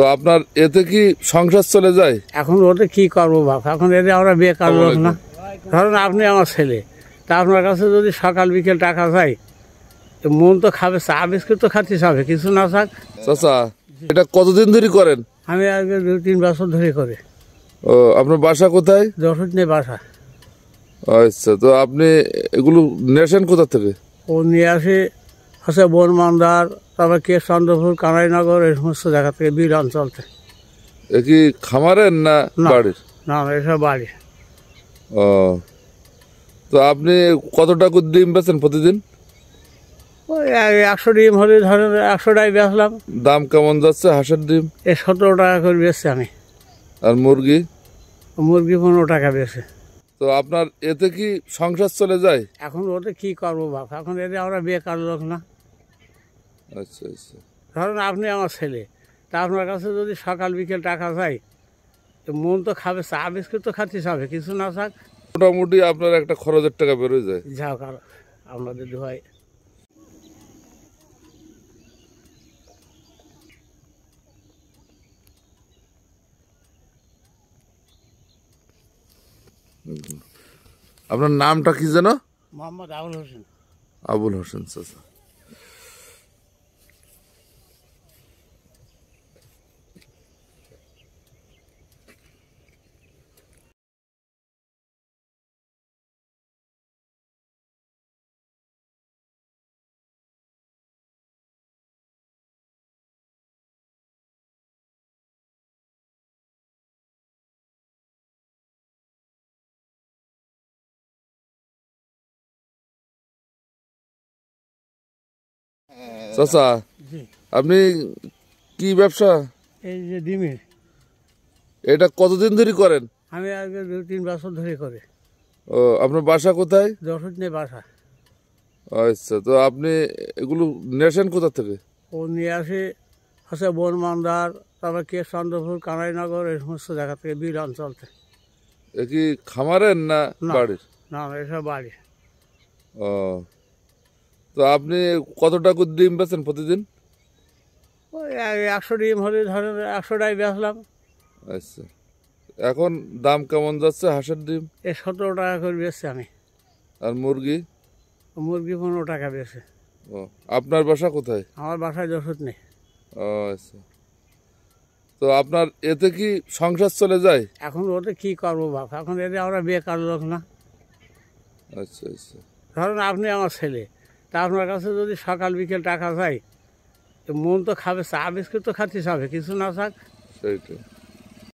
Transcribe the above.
তো আপনার এতে কি সংসার চলে যায়? এখন ওতে কি করবো বাপ, এখন এতে আমরা বেকার লোক না। ধরুন আপনি আমার ছেলে, তা আপনার কাছে যদি সকাল বিকেল টাকা চাই, মন তো খাবে, চা বিস্কুট তো খাচ্ছি, খাবে কিছু না থাক। চাচা, এটা কতদিন ধরে করেন? আমি আগে 2-3 বছর ধরে করি। ও, আপনার বাসা কোথায়? যশোর নেই বাসা। আচ্ছা, তো আপনি এগুলো নেছেন কোথা থেকে? ও নিয়ে আসে হচ্ছে বনমান্দার, তারপর কে চন্দ্রপুর, কানাইনগর, এই সমস্ত জায়গা থেকে, বিল অঞ্চল থেকে। এ কি খামারের না বাড়ির? না, এসব বাড়ি। ও, তো আপনি কত টাকা ডিম বেচেন প্রতিদিন? ওই 100 ডিম হলে ধরেন 100টাই বেচলাম। দাম কেমন যাচ্ছে হাঁসের ডিম? 17 টাকা করে বেচছি আমি। আর মুরগি? মুরগি 15 টাকা বেচে। তো আপনার এতে কি সংসার চলে যায়? এখন ওতে কি করবো বাপ, এখন এতে আমরা বেকার লোক না। আচ্ছা আচ্ছা। ধরুন আপনি আমার ছেলে, তা আপনার কাছে যদি সকাল বিকেল টাকা চাই, মন তো খাবে, চা বিস্কুট তো খাচ্ছি, খাবে কিছু না থাক। মোটামুটি আপনার একটা খরচের টাকা বেরোয় যায়। যাও কারো আমাদের দোহাই। আপনার নামটা কি যেন? মোহাম্মদ আবুল হোসেন। আবুল হোসেন চাচা। চাচা, আপনি কি ব্যবসা? এই যে ডিমের। এটা কতদিন ধরে করেন? আমি আগে 2-3 বছর ধরে করি। ও, আপনার বাসা কোথায়? যশোর নেই বাসা। আচ্ছা, তো আপনি এগুলো নেছেন কোথা থেকে? ও নিয়ে আসে হচ্ছে বনমান্দার, তারপর কে চন্দ্রপুর, কানাইনগর, এই সমস্ত জায়গা থেকে, বিল অঞ্চল থেকে। এ কি খামারের না বাড়ির? না, এসব বাড়ি। ও, তো আপনি কত টাকা ডিম বেচেন প্রতিদিন? ওই 100 ডিম হলে ধরেন 100টাই বেচলাম। আচ্ছা, এখন দাম কেমন যাচ্ছে হাঁসের ডিম? 17 টাকা করে বেচছি আমি। আর মুরগি? মুরগি 15 টাকা বেচে। ও, আপনার বাসা কোথায়? আমার বাসায় যশোর নেই। ও আচ্ছা, তো আপনার এতে কি সংসার চলে যায়? এখন ওতে কি করবো বাপ, এখন এতে আমরা বেকার লোক না। আচ্ছা আচ্ছা। ধরুন আপনি আমার ছেলে, তা আপনার কাছে যদি সকাল বিকেল টাকা চাই, মন তো খাবে, চা বিস্কুট তো খাচ্ছি, খাবে কিছু না থাক। সেইটাই।